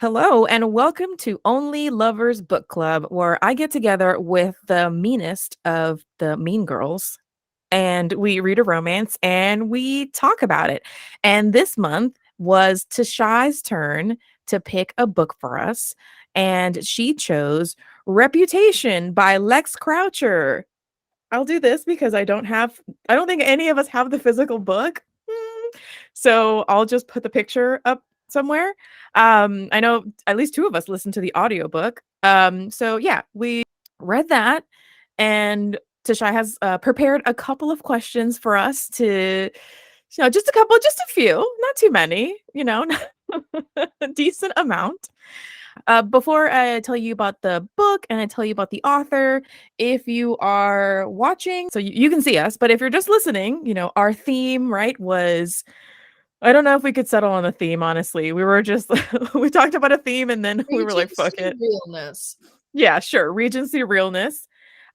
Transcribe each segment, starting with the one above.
Hello, and welcome to Only Lovers Book Club, where I get together with the meanest of the mean girls and we read a romance and we talk about it. And this month was Tashai's turn to pick a book for us, and she chose Reputation by Lex Croucher. I'll do this because I don't think any of us have the physical book. So I'll just put the picture up somewhere. I know at least two of us listened to the audiobook. So yeah, we read that, and Tashai has prepared a couple of questions for us to, just a few, not too many, a decent amount. Before I tell you about the book and I tell you about the author, if you are watching, so you can see us, but if you're just listening, our theme, right, was I don't know if we could settle on a theme, honestly. We were just we talked about a theme and then we were like, fuck Regency it. realness. Yeah, sure. Regency realness.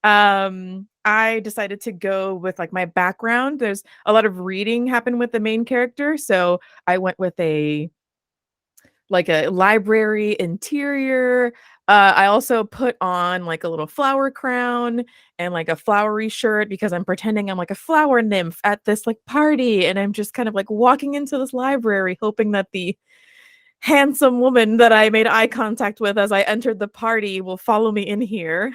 I decided to go with like my background. There's a lot of reading happened with the main character, so I went with a library interior. I also put on like a little flower crown and like a flowery shirt because I'm pretending I'm like a flower nymph at this like party, and I'm just kind of like walking into this library hoping that the handsome woman that I made eye contact with as I entered the party will follow me in here.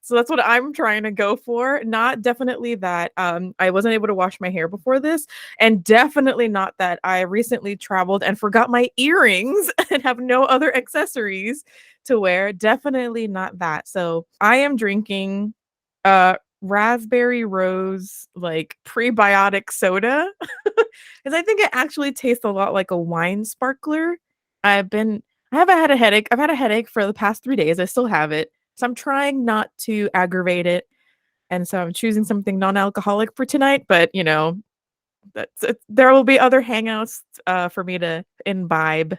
So that's what I'm trying to go for. Not definitely that I wasn't able to wash my hair before this, and definitely not that I recently traveled and forgot my earrings and have no other accessories to wear. Definitely not that. So I am drinking raspberry rose like prebiotic soda because I think it actually tastes a lot like a wine sparkler. I've been I haven't had a headache. I've had a headache for the past 3 days. I still have it. So I'm trying not to aggravate it. And so I'm choosing something non-alcoholic for tonight, but there will be other hangouts for me to imbibe.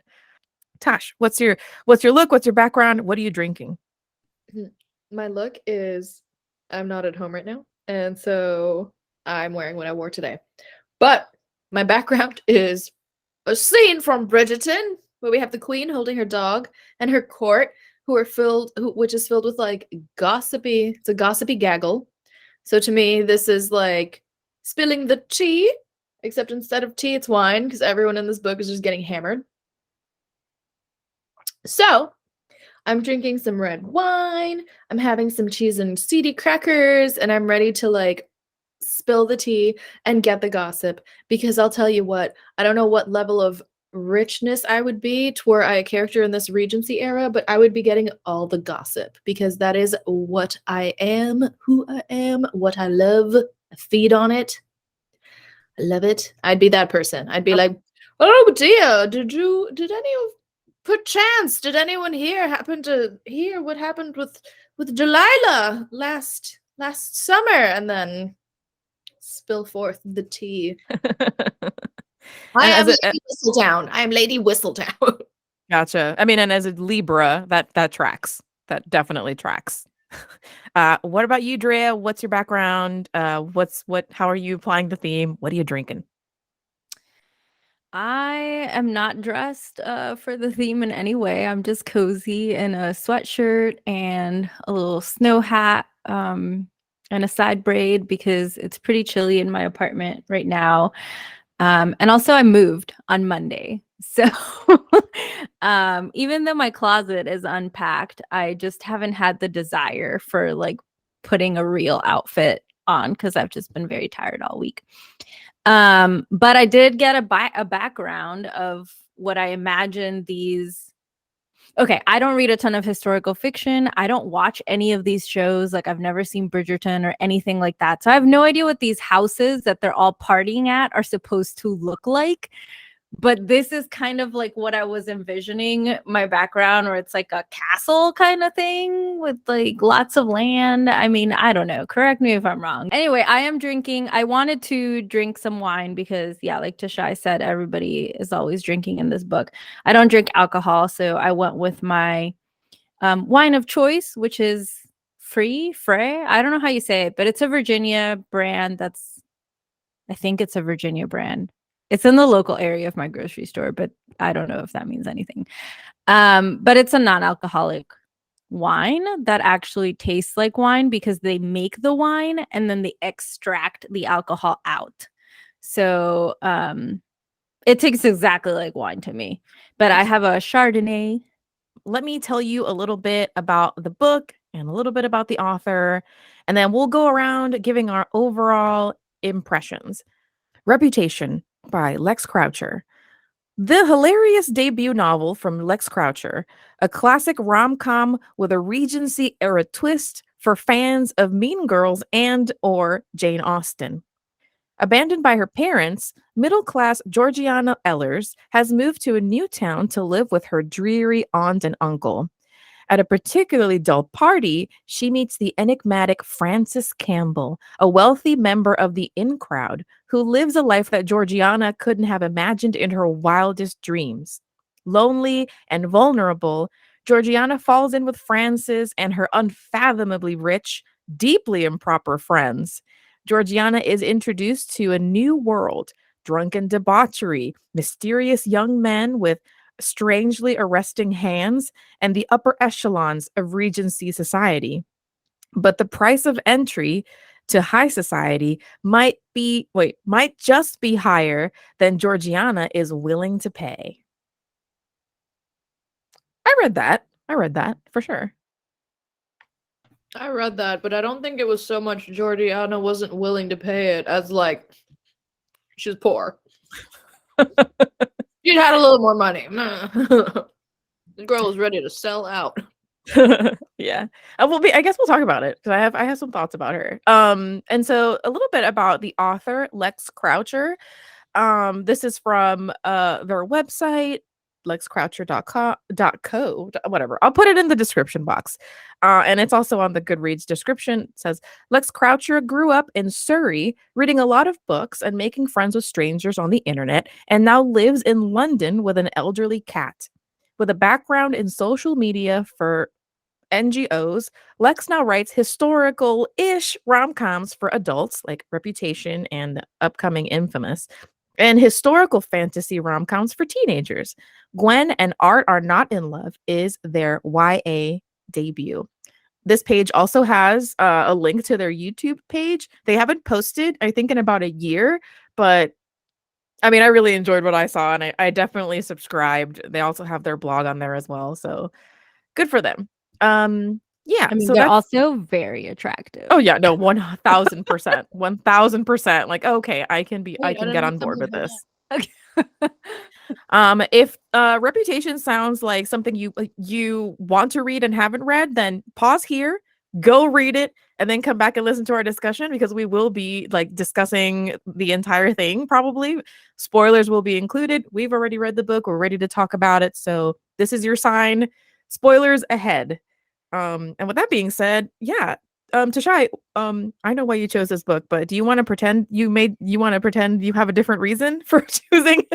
Tash, what's your look? What's your background? What are you drinking? My look is I'm not at home right now, and so I'm wearing what I wore today. But my background is a scene from Bridgerton, where we have the queen holding her dog and her court, which is filled with like gossipy. It's a gossipy gaggle. So to me, this is like spilling the tea, except instead of tea, it's wine because everyone in this book is just getting hammered. So I'm drinking some red wine. I'm having some cheese and seedy crackers, and I'm ready to like spill the tea and get the gossip. Because I'll tell you what, I don't know what level of richness I would be to were I a character in this Regency era, but I would be getting all the gossip because that is what I am, who I am, what I love. I feed on it. I love it. I'd be that person. I'd be like, oh dear, did anyone here happen to hear what happened with Delilah last summer? And then spill forth the tea. I And am as a Lady Whistledown. I am Lady Whistledown. Gotcha. I mean, and as a Libra, that tracks. That definitely tracks. What about you, Drea? What's your background? How are you applying the theme? What are you drinking? I am not dressed for the theme in any way. I'm just cozy in a sweatshirt and a little snow hat and a side braid because it's pretty chilly in my apartment right now. And also, I moved on Monday. So even though my closet is unpacked, I just haven't had the desire for like putting a real outfit on because I've just been very tired all week. But I did get a background of what I imagine these. Okay, I don't read a ton of historical fiction. I don't watch any of these shows. Like I've never seen Bridgerton or anything like that. So I have no idea what these houses that they're all partying at are supposed to look like. But this is kind of like what I was envisioning my background, where it's like a castle kind of thing with like lots of land. I mean, I don't know. Correct me if I'm wrong. Anyway, I am drinking. I wanted to drink some wine because, yeah, like Tashai said, everybody is always drinking in this book. I don't drink alcohol, so I went with my wine of choice, which is Frey. I don't know how you say it, but it's a Virginia brand. I think it's a Virginia brand. It's in the local area of my grocery store, but I don't know if that means anything. But it's a non-alcoholic wine that actually tastes like wine because they make the wine and then they extract the alcohol out. So it tastes exactly like wine to me. But I have a Chardonnay. Let me tell you a little bit about the book and a little bit about the author, and then we'll go around giving our overall impressions. Reputation by Lex Croucher. The hilarious debut novel from Lex Croucher, a classic rom-com with a Regency era twist for fans of Mean Girls and or Jane Austen. Abandoned by her parents, middle-class Georgiana Ellers has moved to a new town to live with her dreary aunt and uncle. At a particularly dull party, she meets the enigmatic Francis Campbell, a wealthy member of the in crowd who lives a life that Georgiana couldn't have imagined in her wildest dreams. Lonely and vulnerable, Georgiana falls in with Francis and her unfathomably rich, deeply improper friends. Georgiana is introduced to a new world, drunken debauchery, mysterious young men with strangely arresting hands, and the upper echelons of Regency society. But the price of entry to high society might just be higher than Georgiana is willing to pay. I read that. I read that for sure. I read that, but I don't think it was so much Georgiana wasn't willing to pay it as like she's poor. She'd had a little more money. The girl was ready to sell out. Yeah. I guess we'll talk about it because I have some thoughts about her. And so a little bit about the author, Lex Croucher. This is from their website, lexcroucher.co, whatever. I'll put it in the description box. And it's also on the Goodreads description. It says Lex Croucher grew up in Surrey, reading a lot of books and making friends with strangers on the internet, and now lives in London with an elderly cat. With a background in social media for NGOs, Lex now writes historical ish rom coms for adults like Reputation and the upcoming Infamous, and historical fantasy rom coms for teenagers. Gwen and Art Are Not in Love is their YA debut. This page also has a link to their YouTube page. They haven't posted, I think, in about a year, but I mean, I really enjoyed what I saw and I definitely subscribed. They also have their blog on there as well. So good for them. Yeah, I mean, so they're that's also very attractive. oh yeah, no, 1000%. 1000%. Like, okay, I can Wait, I get didn't know on board something with this. Okay. If Reputation sounds like something you want to read and haven't read, then pause here, go read it, and then come back and listen to our discussion because we will be like discussing the entire thing probably. Spoilers will be included. We've already read the book. We're ready to talk about it. So this is your sign. Spoilers ahead. And with that being said, yeah. Tashai, I know why you chose this book, but do you want to pretend you have a different reason for choosing?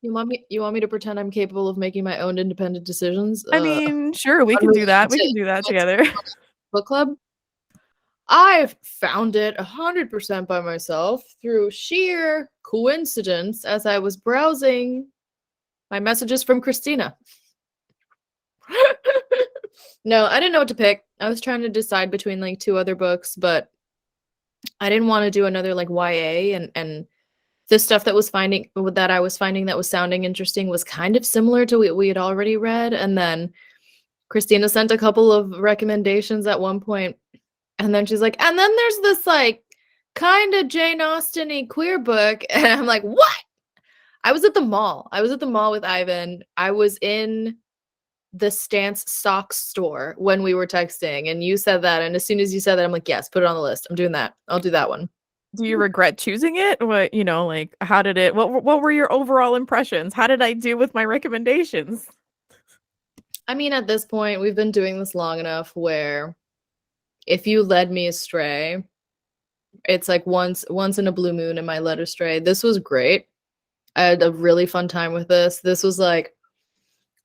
You want me to pretend I'm capable of making my own independent decisions? I mean, sure, we can do that. We can do that together. Book club. I've found it 100% by myself through sheer coincidence as I was browsing my messages from Christina. No, I didn't know what to pick. I was trying to decide between like two other books, but I didn't want to do another like YA and the stuff that I was finding that was sounding interesting was kind of similar to what we had already read. And then Christina sent a couple of recommendations at one point, and then she's like, and then there's this like kind of Jane Austen-y queer book. And I'm like, what? I was at the mall. I was at the mall with Ivan. I was in the Stance Socks store when we were texting, and you said that. And as soon as you said that, I'm like, yes, put it on the list. I'm doing that. I'll do that one. Do you regret choosing it? What, like how did it what were your overall impressions? How did I do with my recommendations? I mean, at this point, we've been doing this long enough where if you led me astray, it's like once in a blue moon am I led astray. This was great. I had a really fun time with this. This was like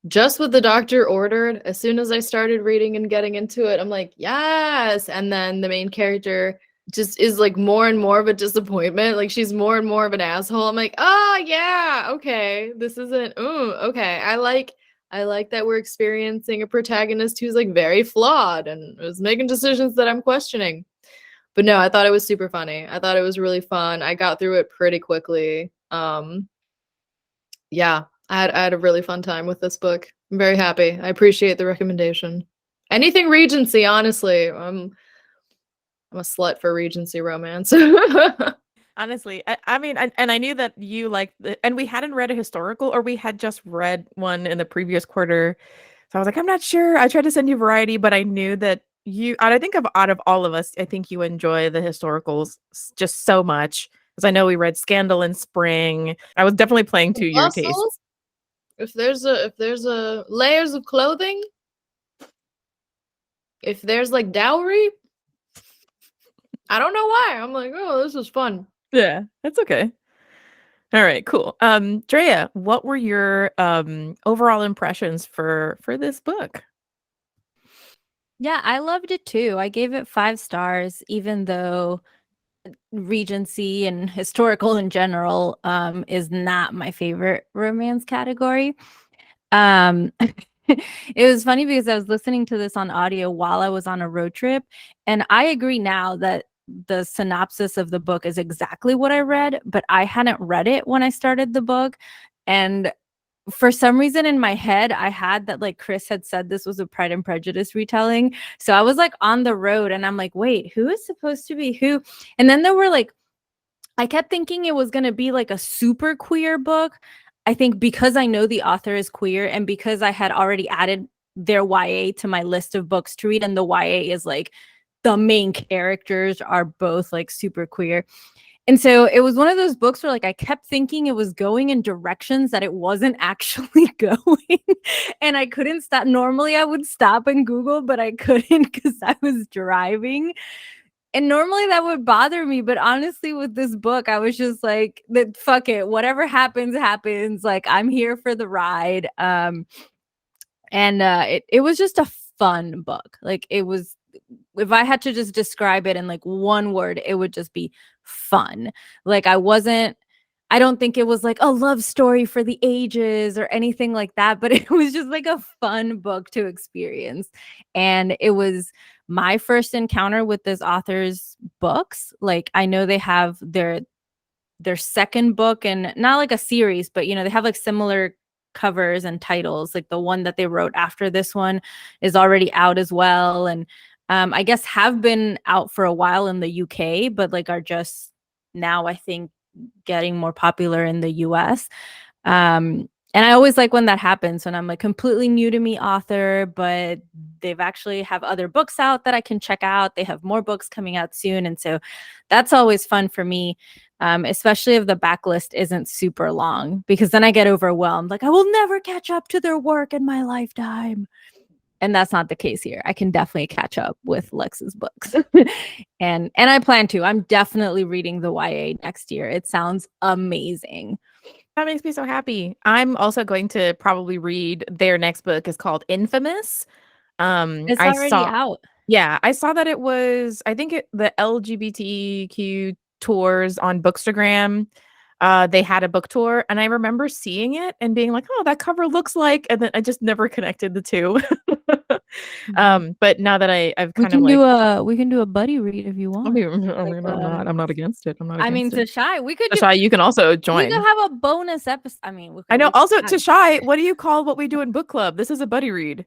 just what the doctor ordered. As soon as I started reading and getting into it, I'm like, yes. And then the main character just is like more and more of a disappointment. Like she's more and more of an asshole. I'm like, oh yeah, okay. This isn't okay. I like that we're experiencing a protagonist who's like very flawed and is making decisions that I'm questioning. But no, I thought it was super funny. I thought it was really fun. I got through it pretty quickly. Yeah, I had a really fun time with this book. I'm very happy. I appreciate the recommendation. Anything Regency, honestly. I'm a slut for Regency romance. Honestly, I mean, and I knew that you liked and we hadn't read a historical, or we had just read one in the previous quarter. So I was like, I'm not sure. I tried to send you variety, but I knew that I think out of all of us, I think you enjoy the historicals just so much. Because I know we read Scandal in spring. I was definitely playing to your Bustle, tastes. if there's a layers of clothing, if there's like dowry, I don't know why. I'm like, oh, this is fun. Yeah, that's okay. All right, cool. Drea, what were your overall impressions for this book? Yeah, I loved it too. I gave it 5 stars, even though Regency and historical in general is not my favorite romance category. It was funny because I was listening to this on audio while I was on a road trip, and I agree now that the synopsis of the book is exactly what I read, but I hadn't read it when I started the book. And for some reason in my head, I had that like Chris had said this was a Pride and Prejudice retelling. So I was like on the road and I'm like, wait, who is supposed to be who? And then there were like, I kept thinking it was going to be like a super queer book. I think because I know the author is queer and because I had already added their YA to my list of books to read, and the YA is like the main characters are both like super queer. And so it was one of those books where like I kept thinking it was going in directions that it wasn't actually going. And I couldn't stop. Normally I would stop and Google, but I couldn't because I was driving. And normally that would bother me, but honestly with this book, I was just like, fuck it, whatever happens, happens. Like I'm here for the ride. And it was just a fun book. Like it was, if I had to just describe it in like one word, it would just be fun. Like I don't think it was like a love story for the ages or anything like that, but it was just like a fun book to experience. And it was my first encounter with this author's books. Like I know they have their second book, and not like a series, but they have like similar covers and titles. Like the one that they wrote after this one is already out as well, and I guess have been out for a while in the UK, but like are just now I think getting more popular in the US. And I always like when that happens, when I'm like completely new to me author, but they've actually have other books out that I can check out. They have more books coming out soon. And so that's always fun for me, especially if the backlist isn't super long, because then I get overwhelmed. Like I will never catch up to their work in my lifetime. And that's not the case here. I can definitely catch up with Lex's books. and I plan to. I'm definitely reading the YA next year. It sounds amazing. That makes me so happy. I'm also going to probably read their next book. Is called Infamous. It's I already saw, out. yeah, I saw that it was, I think the LGBTQ tours on Bookstagram. They had a book tour, and I remember seeing it and being like, "Oh, that cover looks like," and then I just never connected the two. But now that I've kind of like, We can do a buddy read if you want. I'm not against it. I'm not I mean, against it. Tashai, Tashai, you can also we join. could have a bonus episode. I mean, I know. Also, Tashai, what do you call what we do in book club? This is a buddy read.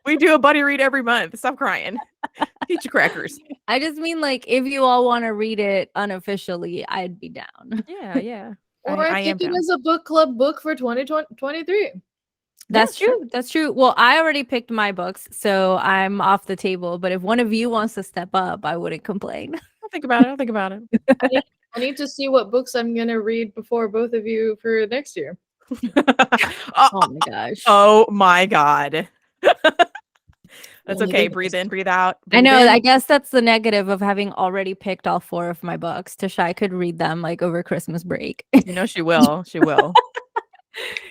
We do a buddy read every month. Stop crying. Eat your crackers. I just mean like if you all want to read it unofficially, I'd be down. Yeah. Or I think it is a book club book for 2023. That's true. That's true. Well, I already picked my books, so I'm off the table. But if one of you wants to step up, I wouldn't complain. I'll think about it. I need to see what books I'm gonna read before both of you for next year. Oh my gosh. Oh my god. That's okay. Breathe in, breathe out. I know. I guess that's the negative of having already picked all 4 of my books. Tashai could read them like over Christmas break. She will. She will.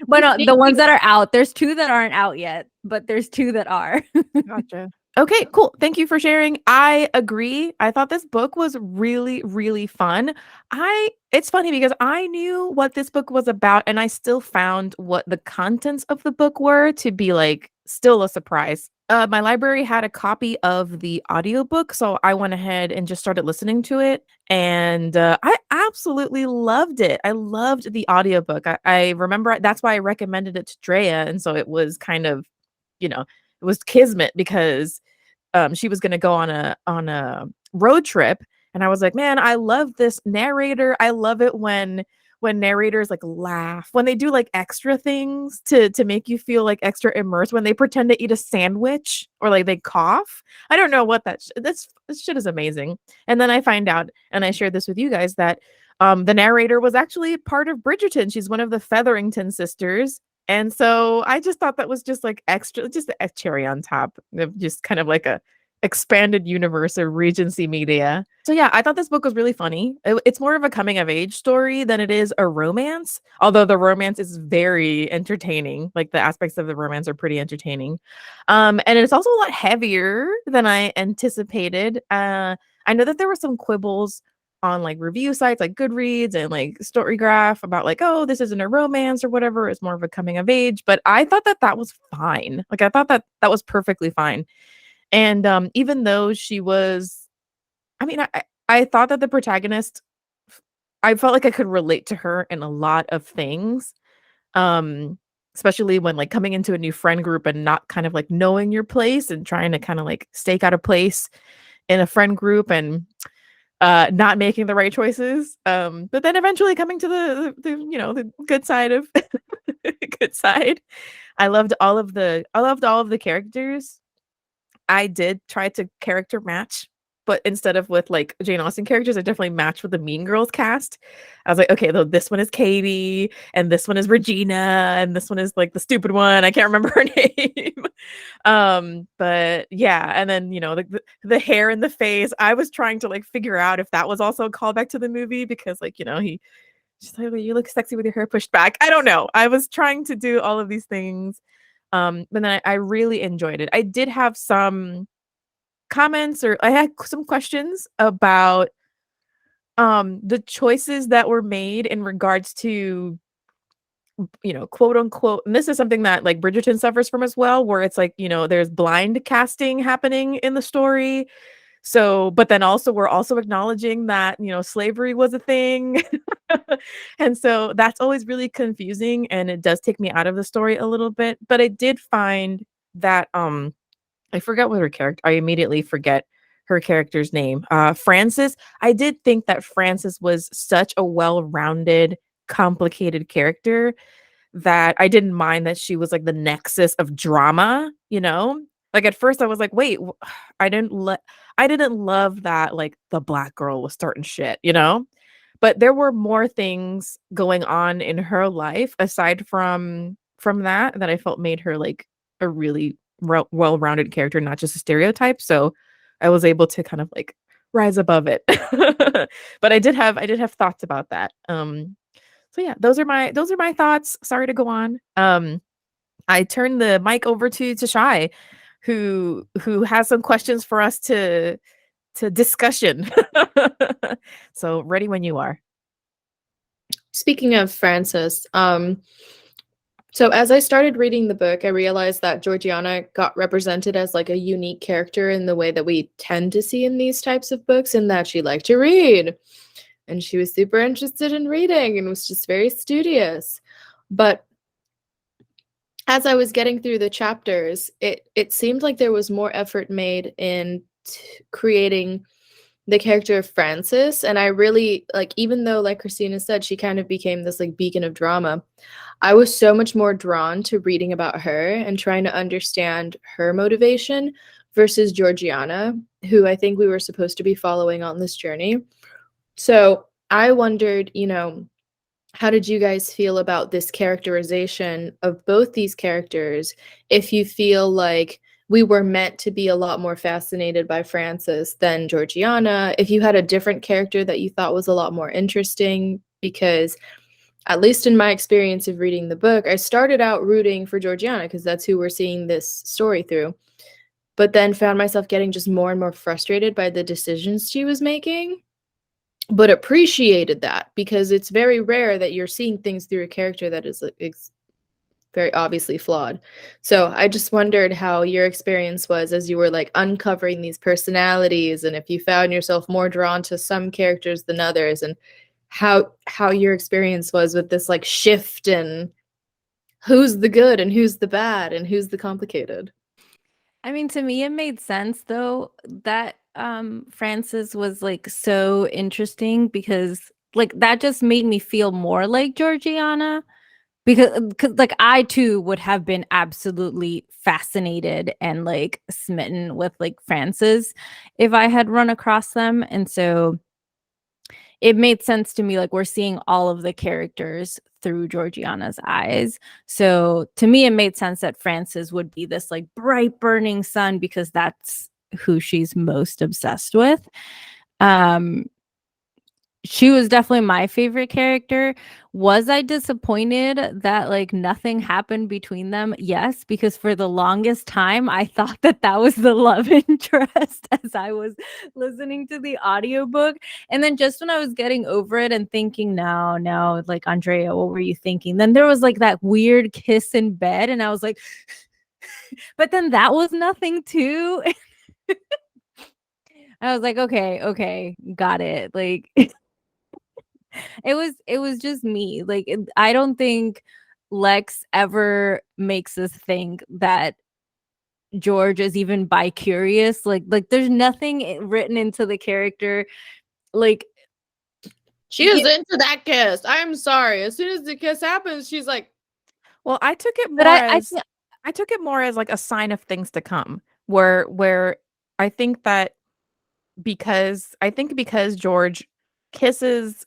But no, the ones that are out, there's 2 that aren't out yet, but there's 2 that are. Gotcha. Okay, cool. Thank you for sharing. I agree. I thought this book was really, really fun. It's funny because I knew what this book was about and I still found what the contents of the book were to be like still a surprise. My library had a copy of the audiobook, so I went ahead and just started listening to it. And I absolutely loved it. I loved the audiobook. I remember that's why I recommended it to Drea. And so it was kind of, it was kismet because she was gonna go on a road trip, and I was like, "Man, I love this narrator. I love it when narrators like laugh, when they do like extra things to make you feel like extra immersed, when they pretend to eat a sandwich or like they cough. I don't know what this shit is amazing. And then I find out, and I shared this with you guys that the narrator was actually part of Bridgerton. She's one of the Featherington sisters. And so I just thought that was just like extra, just a cherry on top of just kind of like a expanded universe of Regency media. So yeah, I thought this book was really funny. It's more of a coming of age story than it is a romance, although the romance is very entertaining. Like the aspects of the romance are pretty entertaining. And it's also a lot heavier than I anticipated. I know that there were some quibbles on like review sites like Goodreads and like Storygraph about like, oh, this isn't a romance or whatever. It's more of a coming of age. But I thought that that was fine. Like I thought that that was perfectly fine. And even though she was, I mean, I thought that the protagonist, I felt like I could relate to her in a lot of things. Um, Especially when like coming into a new friend group and not kind of like knowing your place and trying to kind of like stake out a place in a friend group and not making the right choices. But then eventually coming to the good side of good side. I loved all of the characters. I did try to character match, but instead of with like Jane Austen characters, I definitely matched with the Mean Girls cast. I was like, okay, though this one is Katie, and this one is Regina, and this one is like the stupid one. I can't remember her name. But yeah, and then the hair and the face. I was trying to like figure out if that was also a callback to the movie because like she's like, "Oh, you look sexy with your hair pushed back." I don't know. I was trying to do all of these things. But then I really enjoyed it. I did have some comments or I had some questions about the choices that were made in regards to quote unquote, and this is something that like Bridgerton suffers from as well, where it's like, there's blind casting happening in the story. So, but then also we're also acknowledging that, slavery was a thing. And so that's always really confusing and it does take me out of the story a little bit. But I did find that I forgot what her character I immediately forget her character's name. Frances. I did think that Frances was such a well-rounded, complicated character that I didn't mind that she was like the nexus of drama, you know? Like at first I was like, "Wait, I didn't love that like the black girl was starting shit," you know? But there were more things going on in her life aside from that I felt made her like a really well-rounded character, not just a stereotype. So I was able to kind of like rise above it. But I did have thoughts about that. So yeah, those are my thoughts. Sorry to go on. I turn the mic over to Shy, who has some questions for us to discussion. So ready when you are. Speaking of Francis, so as I started reading the book, I realized that Georgiana got represented as like a unique character in the way that we tend to see in these types of books, in that she liked to read and she was super interested in reading and was just very studious. But as I was getting through the chapters, it seemed like there was more effort made in creating the character of Frances, and I really like, even though like Christina said, she kind of became this like beacon of drama, I was so much more drawn to reading about her and trying to understand her motivation versus Georgiana, who I think we were supposed to be following on this journey. So I wondered, how did you guys feel about this characterization of both these characters? If you feel like we were meant to be a lot more fascinated by Frances than Georgiana, if you had a different character that you thought was a lot more interesting, because at least in my experience of reading the book, I started out rooting for Georgiana because that's who we're seeing this story through. but then found myself getting just more and more frustrated by the decisions she was making, but appreciated that because it's very rare that you're seeing things through a character that is very obviously flawed. So I just wondered how your experience was as you were like uncovering these personalities, and if you found yourself more drawn to some characters than others, and how your experience was with this like shift in who's the good and who's the bad and who's the complicated. I mean, to me, it made sense though that Francis was like so interesting because like that just made me feel more like Georgiana because like I too would have been absolutely fascinated and like smitten with like Francis if I had run across them. And so it made sense to me like we're seeing all of the characters through Georgiana's eyes. So to me it made sense that Frances would be this like bright burning sun because that's who she's most obsessed with. Um she was definitely my favorite character. Was I disappointed that like nothing happened between them? Yes, because for the longest time I thought that that was the love interest as I was listening to the audiobook. And then just when I was getting over it and thinking, no, no, like Andrea, what were you thinking? Then there was like that weird kiss in bed and I was like, but then that was nothing too. I was like, okay, okay, got it. Like it was just me. Like I don't think Lex ever makes us think that George is even bi-curious. Like there's nothing written into the character. Like She is into that kiss. I'm sorry. As soon as the kiss happens, she's like, Well, I took it but more as I took it more as like a sign of things to come, where I think that because George kisses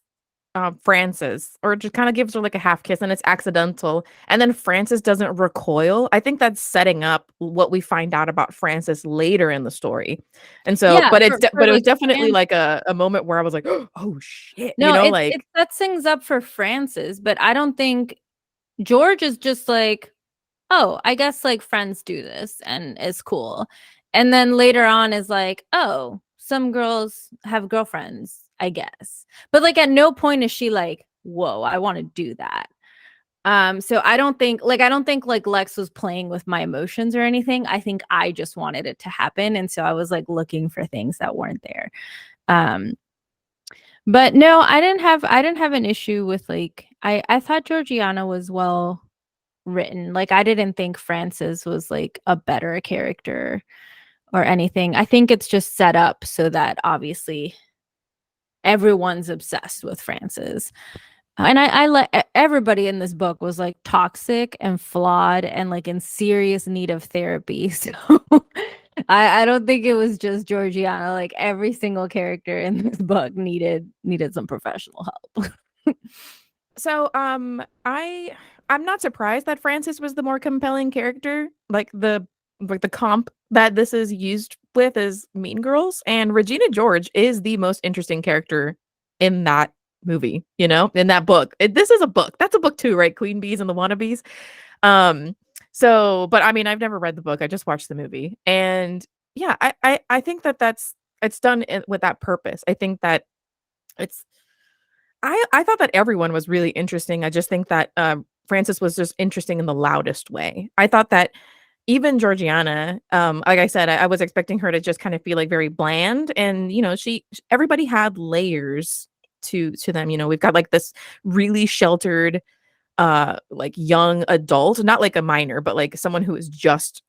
Frances, or just kind of gives her like a half kiss and it's accidental, and then Frances doesn't recoil. I think that's setting up what we find out about Frances later in the story. And so, yeah, but it was like definitely like a moment where I was like, oh shit, no, it like sets things up for Francis, but I don't think George is just like, oh, I guess like friends do this and it's cool. And then later on is like, oh, some girls have girlfriends, I guess. But like at no point is she like, whoa, I want to do that. So I don't think like Lex was playing with my emotions or anything. I think I just wanted it to happen. And so I was like looking for things that weren't there. Um, but no, I didn't have an issue with like I thought Georgiana was well written. Like I didn't think Frances was like a better character or anything. I think it's just set up so that obviously everyone's obsessed with Frances. And I let everybody in this book was like toxic and flawed and like in serious need of therapy. So I don't think it was just Georgiana. Like every single character in this book needed some professional help. so I'm not surprised that Frances was the more compelling character. Like the comp that this is used with is Mean Girls, and Regina George is the most interesting character in that movie, in that book. This is a book. That's a book too, right? Queen Bees and the Wannabes. Um, so, but I mean, I've never read the book. I just watched the movie, and yeah, I think that it's done with that purpose. I think that it's I thought that everyone was really interesting. I just think that Frances was just interesting in the loudest way. I thought that even Georgiana, like I said, I was expecting her to just kind of feel like very bland, and everybody had layers to them. We've got like this really sheltered, like young adult, not like a minor, but like someone who is just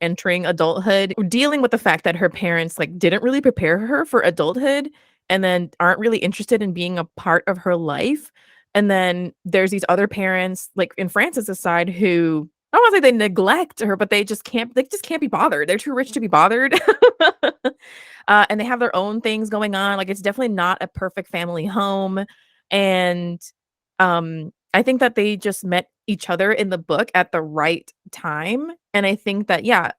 entering adulthood, dealing with the fact that her parents like didn't really prepare her for adulthood and then aren't really interested in being a part of her life. And then there's these other parents, like in Frances's side, who I don't want to say they neglect her, but they just can't be bothered. They're too rich to be bothered. And they have their own things going on. Like it's definitely not a perfect family home. And I think that they just met each other in the book at the right time. And I think that, yeah,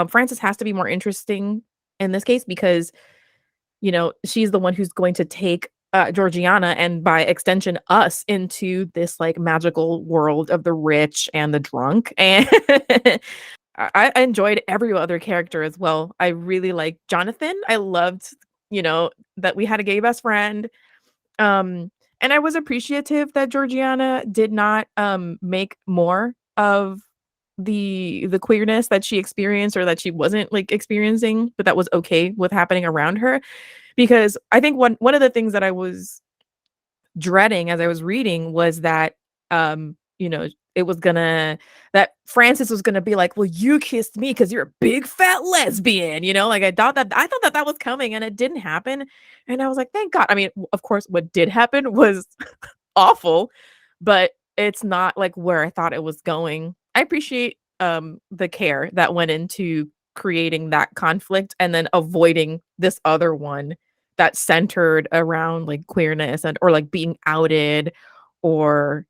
Frances has to be more interesting in this case because, she's the one who's going to take Georgiana and by extension us into this like magical world of the rich and the drunk. And I enjoyed every other character as well. I really liked Jonathan. I loved, that we had a gay best friend. Um, and I was appreciative that Georgiana did not make more of the queerness that she experienced or that she wasn't like experiencing, but that was okay with happening around her. Because I think one of the things that I was dreading as I was reading was that it was gonna that Francis was gonna be like, well, you kissed me because you're a big fat lesbian, like I thought that that was coming and it didn't happen. And I was like, thank God. I mean, of course, what did happen was awful, but it's not like where I thought it was going. I appreciate the care that went into creating that conflict and then avoiding this other one that centered around like queerness and or like being outed or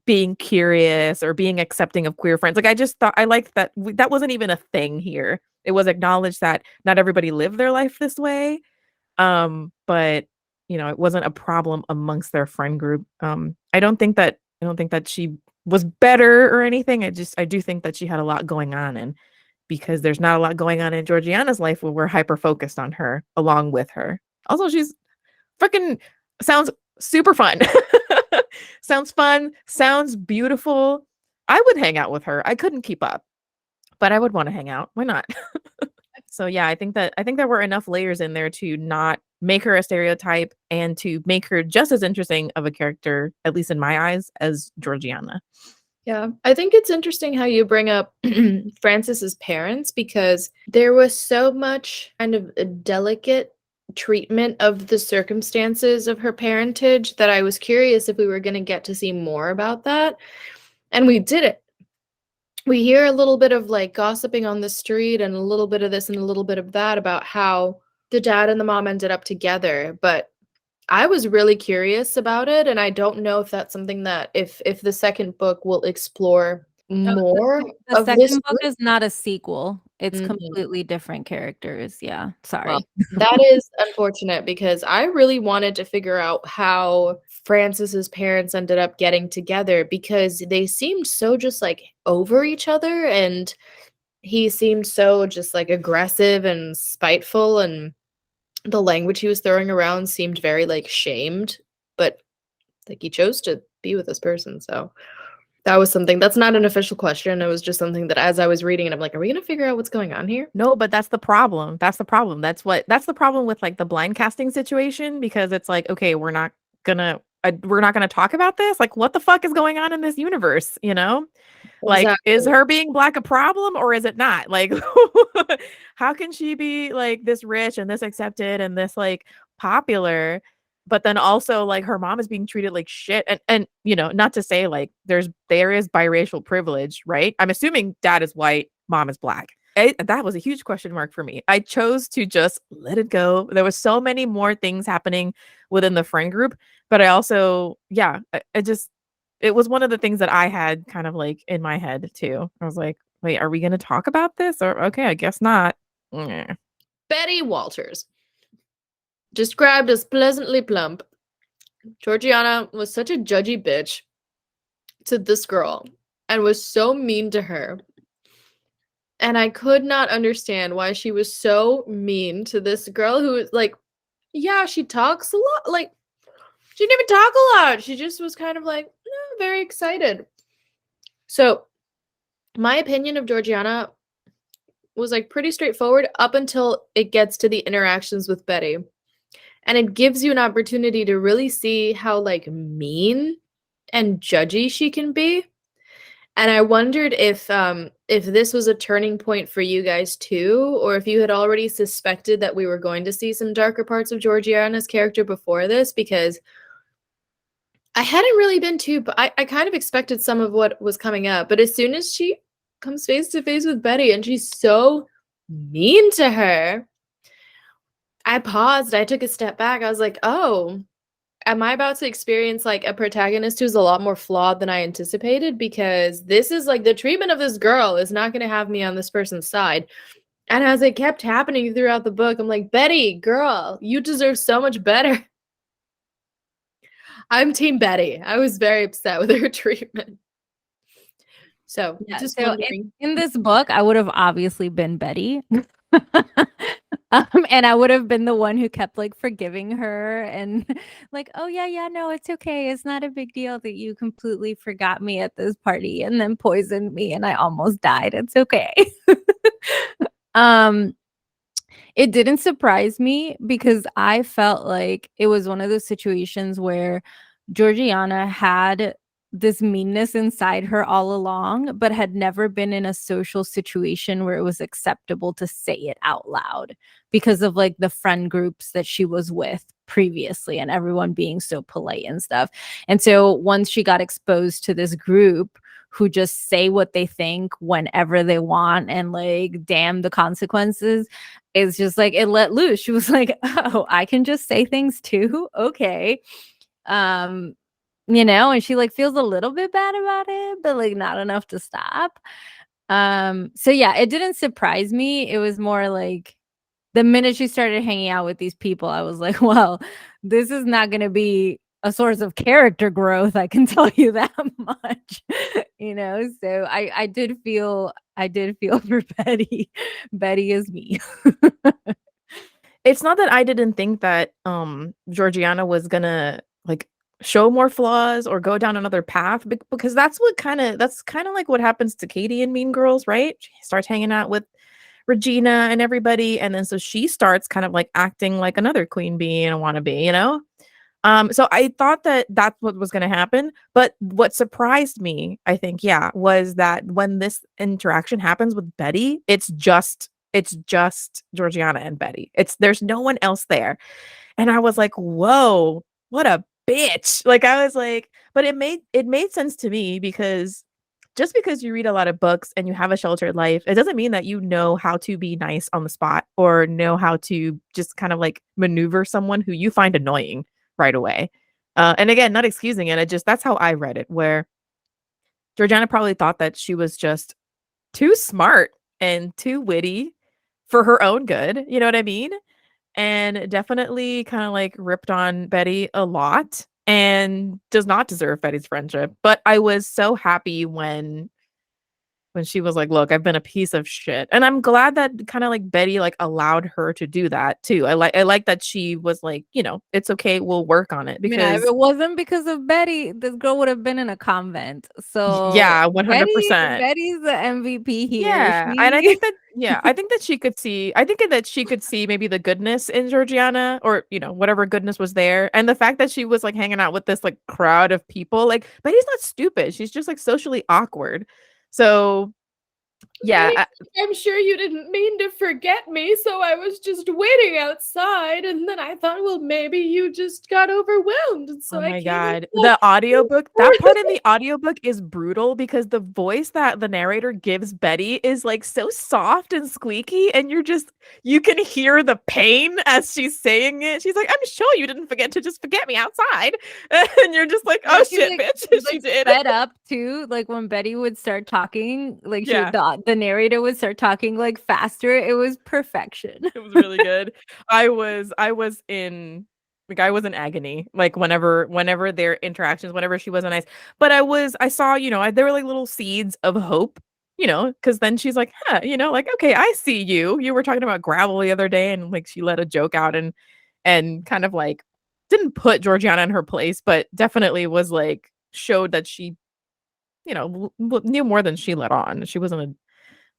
being curious or being accepting of queer friends. Like I just thought I liked that that wasn't even a thing here. It was acknowledged that not everybody lived their life this way. But it wasn't a problem amongst their friend group. I don't think that she was better or anything. I do think that she had a lot going on, and because there's not a lot going on in Georgiana's life where we're hyper focused on her along with her. Also, she's freaking sounds super fun. Sounds fun, sounds beautiful. I would hang out with her. I couldn't keep up, but I would want to hang out. Why not? So yeah, I think there were enough layers in there to not make her a stereotype and to make her just as interesting of a character, at least in my eyes, as Georgiana. Yeah, I think it's interesting how you bring up Francis's parents because there was so much kind of a delicate treatment of the circumstances of her parentage that I was curious if we were going to get to see more about that. And we didn't. We hear a little bit of like gossiping on the street and a little bit of this and a little bit of that about how the dad and the mom ended up together, but I was really curious about it, and I don't know if that's something that if the second book will explore No, more the of this second book group. is not a sequel. It's Mhm. completely different characters. Yeah, Well, sorry. that is unfortunate because I really wanted to figure out how Francis's parents ended up getting together because they seemed so just like over each other, and he seemed so just like aggressive and spiteful, and the language he was throwing around seemed very like shamed, but like he chose to be with this person. So that was something that's not an official question. It was just something that as I was reading it, I'm like, are we gonna figure out what's going on here? No, but that's the problem. That's the problem. That's the problem with like the blind casting situation because it's like, okay, we're not gonna talk about this. Like, what the fuck is going on in this universe? Like, is Exactly. her being black a problem or is it not? Like, how can she be like this rich and this accepted and this like popular, but then also like her mom is being treated like shit? And not to say like there is biracial privilege, right? I'm assuming dad is white, mom is black. That was a huge question mark for me. I chose to just let it go. There was so many more things happening within the friend group, but I also, yeah, it was one of the things that I had kind of like in my head too. I was like, wait, are we going to talk about this? Or okay, I guess not. Mm. Betty Walters, described as pleasantly plump, Georgiana was such a judgy bitch to this girl and was so mean to her. And I could not understand why she was so mean to this girl who, like, yeah, she talks a lot. Like, she didn't even talk a lot. She just was kind of like, very excited. So, my opinion of Georgiana was like pretty straightforward up until it gets to the interactions with Betty. And it gives you an opportunity to really see how like mean and judgy she can be. And I wondered if this was a turning point for you guys too, or if you had already suspected that we were going to see some darker parts of Georgiana's character before this, because I hadn't really been too, but I kind of expected some of what was coming up. But as soon as she comes face to face with Betty and she's so mean to her, I paused. I took a step back. I was like, oh, am I about to experience like a protagonist who's a lot more flawed than I anticipated? Because this is like the treatment of this girl is not going to have me on this person's side. And as it kept happening throughout the book, I'm like, Betty, girl, you deserve so much better. I'm Team Betty. I was very upset with her treatment. So Yeah, just so wondering. in this book, I would have obviously been Betty. And I would have been the one who kept like forgiving her and like, oh yeah, no, it's okay. It's not a big deal that you completely forgot me at this party and then poisoned me and I almost died. It's okay. um it didn't surprise me because I felt like it was one of those situations where Georgiana had this meanness inside her all along, but had never been in a social situation where it was acceptable to say it out loud because of like the friend groups that she was with previously and everyone being so polite and stuff. And so once she got exposed to this group who just say what they think whenever they want and like damn the consequences, it's just like it let loose. She was like, oh, I can just say things too. Okay. Um, and she like feels a little bit bad about it, but like not enough to stop. So yeah, it didn't surprise me. It was more like the minute she started hanging out with these people, I was like, well, this is not going to be a source of character growth. I can tell you that much, So I did feel for Betty. Betty is me. It's not that I didn't think that Georgiana was gonna like show more flaws or go down another path because that's kind of like what happens to Katie in Mean Girls, right? She starts hanging out with Regina and everybody, and then so she starts kind of like acting like another queen bee and a wannabe. So I thought that that's what was going to happen, but what surprised me, I think, yeah, was that when this interaction happens with Betty, it's just Georgiana and Betty. There's no one else there. And I was like, "Whoa, what a bitch." Like I was like, but it made sense to me because just because you read a lot of books and you have a sheltered life, it doesn't mean that you know how to be nice on the spot or know how to just kind of like maneuver someone who you find annoying right away. And again, not excusing it. That's how I read it, where Georgiana probably thought that she was just too smart and too witty for her own good. You know what I mean? And definitely kind of like ripped on Betty a lot and does not deserve Betty's friendship. But I was so happy when she was like, "Look, I've been a piece of shit." And I'm glad that kinda like Betty, like, allowed her to do that too. I like that she was like, "It's okay, we'll work on it," Yeah, if because it wasn't because of Betty, this girl would have been in a convent. So yeah, Betty, 100%. Betty's the MVP here. Yeah, and She I think that she could see maybe the goodness in Georgiana or, whatever goodness was there, and the fact that she was, like, hanging out with this, like, crowd of people, like, Betty's not stupid, she's just, like, socially awkward. So, yeah, Betty, I'm sure you didn't mean to forget me, so I was just waiting outside, and then I thought, well, maybe you just got overwhelmed, and so oh I my came god. inside. That part in the audiobook is brutal because the voice that the narrator gives Betty is like so soft and squeaky and you can hear the pain as she's saying it. She's like, "I'm sure you didn't forget to just forget me outside." And you're just like, "Oh She's shit, like bitch." she's She like did. sped up too. Like when Betty would start talking, like she Yeah. the narrator would start talking like faster. It was perfection. It was really good. I was in agony, like, whenever their interactions, whenever she wasn't nice. But I saw, there were, like, little seeds of hope, because then she's like, "Huh," like, "Okay, I see you. You were talking about gravel the other day," and, like, she let a joke out and kind of, like, didn't put Georgiana in her place, but definitely was, like, showed that she, knew more than she let on. She wasn't a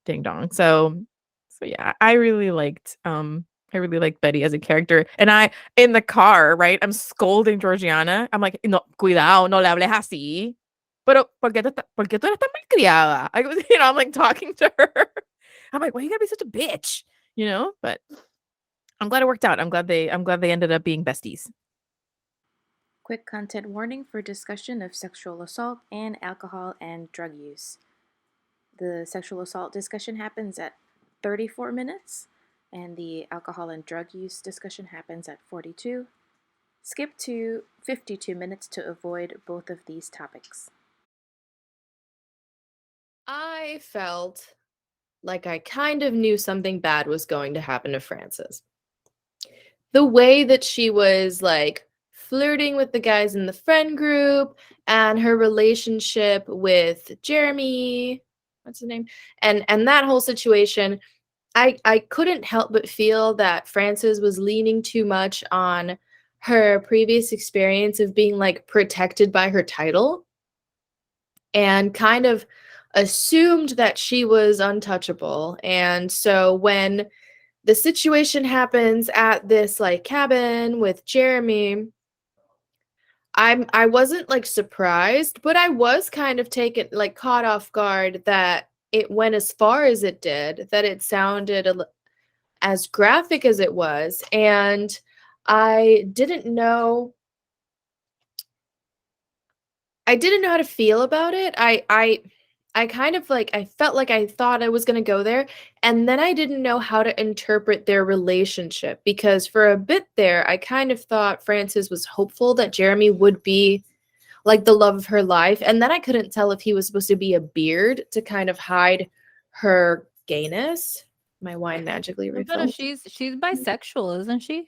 ding dong. So yeah, I really liked Betty as a character. And I in the car, right? I'm scolding Georgiana. I'm like, "No, cuidado, no le hables así. Pero por qué tú eres tan malcriada?" I was, I'm like talking to her. I'm like, "Why you gotta be such a bitch?" But I'm glad it worked out. I'm glad they ended up being besties. Quick content warning for discussion of sexual assault and alcohol and drug use. The sexual assault discussion happens at 34 minutes, and the alcohol and drug use discussion happens at 42. Skip to 52 minutes to avoid both of these topics. I felt like I kind of knew something bad was going to happen to Frances. The way that she was like flirting with the guys in the friend group and her relationship with Jeremy, what's his name? And that whole situation, I couldn't help but feel that Frances was leaning too much on her previous experience of being like protected by her title and kind of assumed that she was untouchable. And so when the situation happens at this like cabin with Jeremy, I wasn't like surprised, but I was kind of taken like caught off guard that it went as far as it did, that it sounded as graphic as it was, and I didn't know how to feel about it. I kind of like I felt like I thought I was going to go there, and then I didn't know how to interpret their relationship because for a bit there I kind of thought Frances was hopeful that Jeremy would be like the love of her life, and then I couldn't tell if he was supposed to be a beard to kind of hide her gayness. My wine magically But refilled. she's bisexual, isn't she?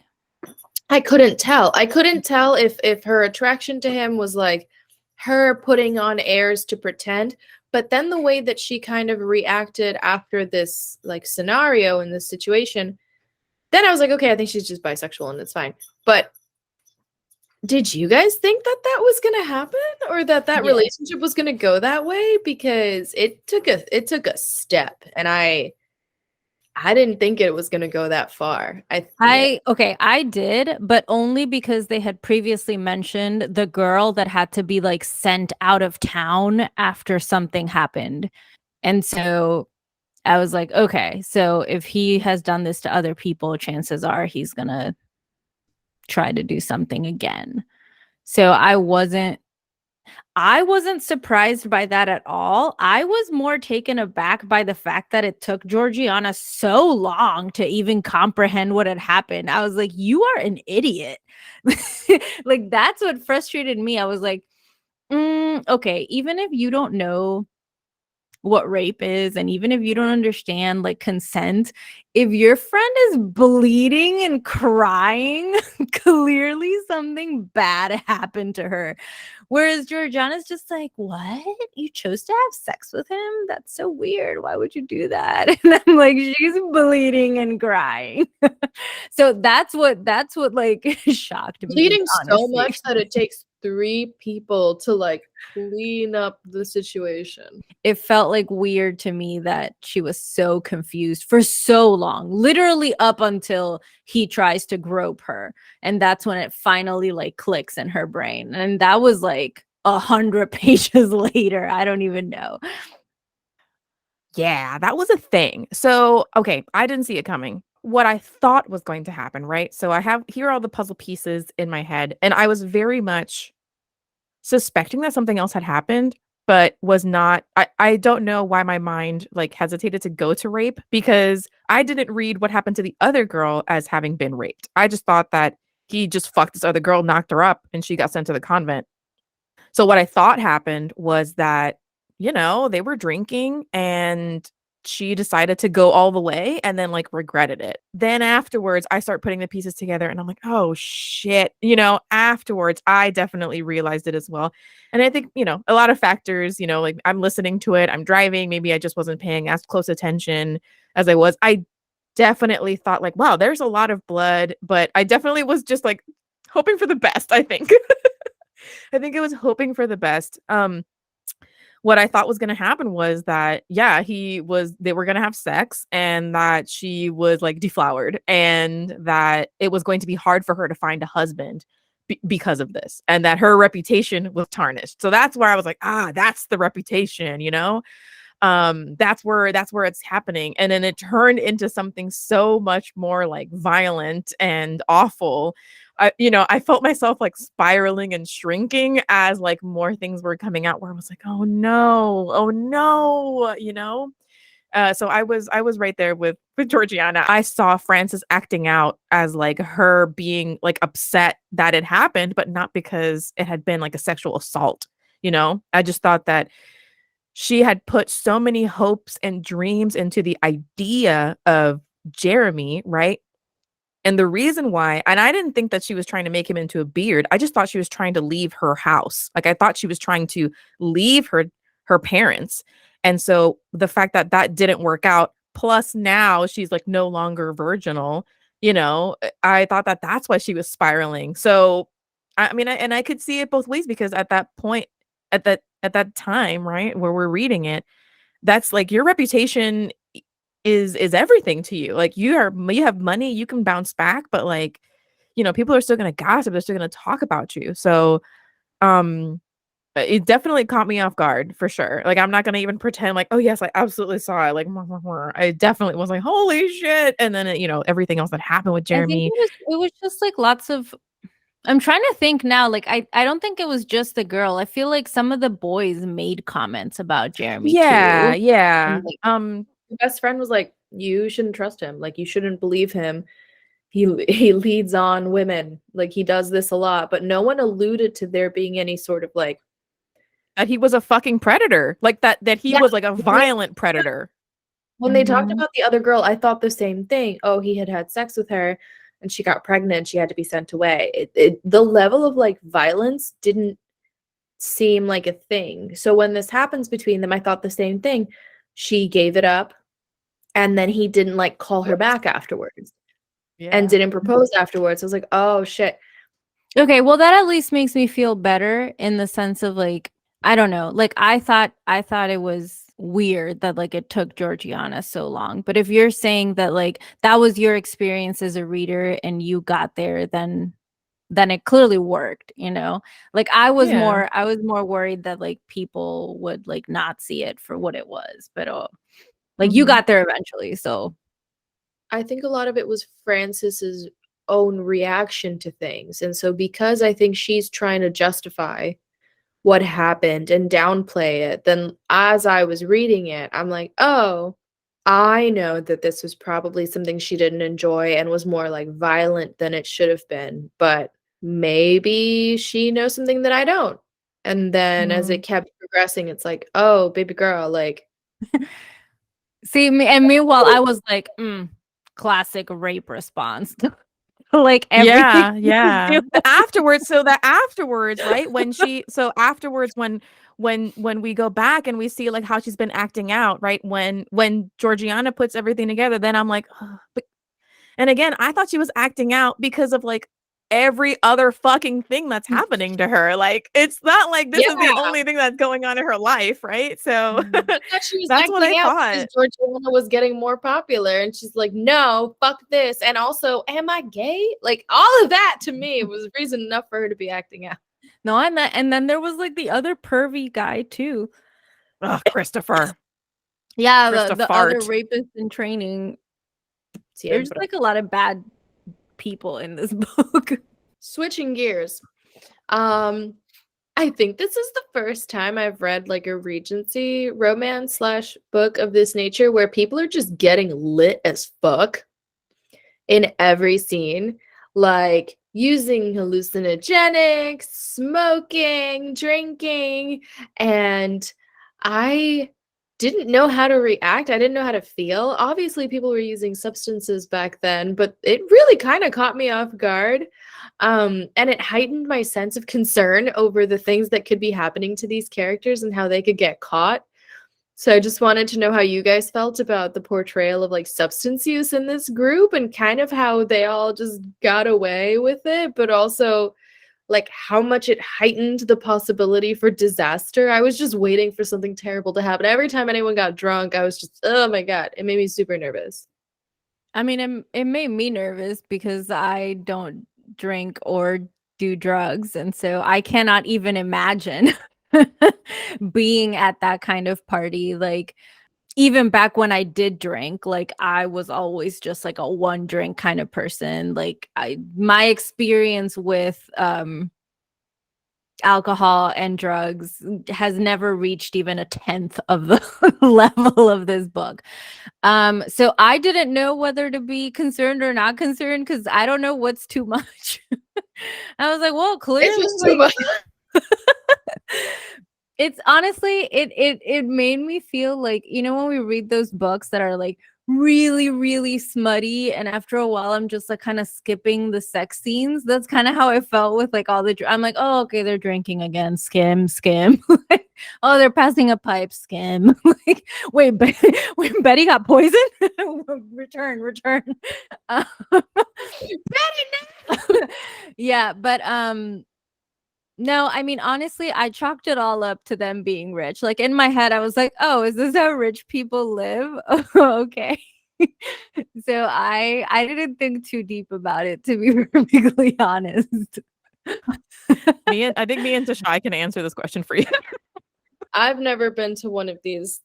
I couldn't tell. I couldn't tell if her attraction to him was like her putting on airs to pretend, but then the way that she kind of reacted after this like scenario in this situation, then I was like, okay, I think she's just bisexual and it's fine. But did you guys think that that was going to happen or that Yeah. relationship was going to go that way? Because it took a step, and I didn't think it was going to go that far. I did, but only because they had previously mentioned the girl that had to be like sent out of town after something happened. And so I was like, okay, so if he has done this to other people, chances are he's gonna try to do something again. So I wasn't surprised by that at all. I was more taken aback by the fact that it took Georgiana so long to even comprehend what had happened. I was like, you are an idiot. Like, that's what frustrated me. I was like, okay, even if you don't know what rape is, and even if you don't understand like consent, if your friend is bleeding and crying, clearly something bad happened to her. Whereas Georgiana's just like, what? You chose to have sex with him? That's so weird. Why would you do that? And I'm like, she's bleeding and crying. So that's what like shocked me, Bleeding so honestly. much that it takes 3 people to like clean up the situation. It felt like weird to me that she was so confused for so long, literally up until he tries to grope her. And that's when it finally like clicks in her brain. And that was like 100 pages later. I don't even know. Yeah, that was a thing. So, okay, I didn't see it coming. What I thought was going to happen, right? So I have here are all the puzzle pieces in my head, and I was very much suspecting that something else had happened, but was not. I don't know why my mind like hesitated to go to rape because I didn't read what happened to the other girl as having been raped. I just thought that he just fucked this other girl, knocked her up, and she got sent to the convent. So what I thought happened was that, they were drinking and she decided to go all the way and then like regretted it. Then afterwards, I start putting the pieces together and I'm like, oh shit. Afterwards, I definitely realized it as well. And I think, a lot of factors, like I'm listening to it, I'm driving, maybe I just wasn't paying as close attention as I was. I definitely thought like, wow, there's a lot of blood, but I definitely was just like hoping for the best, I think. I think it was hoping for the best. What I thought was gonna happen was that, yeah, they were gonna have sex and that she was like deflowered and that it was going to be hard for her to find a husband because of this and that her reputation was tarnished. So that's where I was like, that's the reputation, that's where it's happening, and then it turned into something so much more like violent and awful. I felt myself like spiraling and shrinking as like more things were coming out where I was like, oh no, so I was right there with Georgiana. I saw Frances acting out as like her being like upset that it happened, but not because it had been like a sexual assault. I just thought that she had put so many hopes and dreams into the idea of Jeremy, right? And the reason why, and I didn't think that she was trying to make him into a beard. I just thought she was trying to leave her house. Like I thought she was trying to leave her parents. And so the fact that that didn't work out, plus now she's like no longer virginal, I thought that that's why she was spiraling. So I mean, I could see it both ways because at that point, at that time, right, where we're reading it, that's like your reputation is everything to you. Like you have money, you can bounce back, but like, people are still gonna gossip, they're still gonna talk about you. So um it definitely caught me off guard for sure. Like I'm not gonna even pretend like, oh yes, I absolutely saw it. Like I definitely was like, holy shit. And then everything else that happened with I think Jeremy. it was just like lots of. I'm trying to think now. Like I don't think it was just the girl. I feel like some of the boys made comments about Jeremy Yeah, too. yeah. And like your best friend was like, you shouldn't trust him. Like you shouldn't believe him. He leads on women. Like he does this a lot, but no one alluded to there being any sort of like That he was a fucking predator. Like that he yeah. was like a violent predator. When they talked Mhm. about the other girl, I thought the same thing. Oh, he had sex with her and she got pregnant. She had to be sent away. The level of like violence didn't seem like a thing. So when this happens between them, I thought the same thing. She gave it up and then he didn't like call her back afterwards and Yeah. didn't propose afterwards. I was like, oh shit. Okay, well that at least makes me feel better in the sense of like I don't know. Like I thought it was weird that like it took Georgiana so long. But if you're saying that like that was your experience as a reader and you got there, then it clearly worked, you know? Like Yeah. I was more worried that like people would like not see it for what it was. But like you Mhm. got there eventually, so I think a lot of it was Francis's own reaction to things. And so because I think she's trying to justify what happened and downplay it, then as I was reading it, I'm like, oh, I know that this was probably something she didn't enjoy and was more like violent than it should have been, but maybe she knows something that I don't. And then as Mm. it kept progressing, it's like, oh, baby girl, like, see me and meanwhile I was like, classic rape response. Like everything Yeah, she was yeah. doing. The afterwards, right? When we go back and we see like how she's been acting out, right? When Georgiana puts everything together, then I'm like, "Ugh," and again, I thought she was acting out because of like every other fucking thing that's happening to her. Like it's not like this yeah. is the only thing that's going on in her life, right? So I thought she was that's what I acting out thought. because Georgiana was getting more popular, and she's like, "No, fuck this," and also, "Am I gay?" Like all of that to me was reason enough for her to be acting out. No, and then there was like the other pervy guy too. Ugh, Christopher. Yeah, the other Christopher. rapist in training. There's Siempre. like a lot of bad people in this book. Switching gears, I think this is the first time I've read like a Regency romance slash book of this nature where people are just getting lit as fuck in every scene, like using hallucinogenics, smoking, drinking, and I didn't know how to react. I didn't know how to feel. Obviously, people were using substances back then, but it really kind of caught me off guard. And it heightened my sense of concern over the things that could be happening to these characters and how they could get caught. So I just wanted to know how you guys felt about the portrayal of like substance use in this group and kind of how they all just got away with it, but also like how much it heightened the possibility for disaster. I was just waiting for something terrible to happen. Every time anyone got drunk, I was just, oh my God, it made me super nervous. I mean, it made me nervous because I don't drink or do drugs, and so I cannot even imagine being at that kind of party. Like even back when I did drink, like I was always just like a one drink kind of person. Like my experience with alcohol and drugs has never reached even a tenth of the level of this book. So I didn't know whether to be concerned or not concerned because I don't know what's too much. I was like, well, It's clearly, just too much. it's honestly it made me feel like, you know, when we read those books that are like really, really smutty. And after a while, I'm just like kind of skipping the sex scenes. That's kind of how I felt with like all the. I'm like, oh, okay, they're drinking again. Skim, skim. Like, oh, they're passing a pipe. Skim. Like, wait, wait, Betty got poisoned. Return. Uh, yeah, but no, I mean, honestly, I chalked it all up to them being rich. Like in my head, I was like, oh, is this how rich people live? Okay. So I didn't think too deep about it, to be perfectly honest. I think me and Tashai can answer this question for you. I've never been to one of these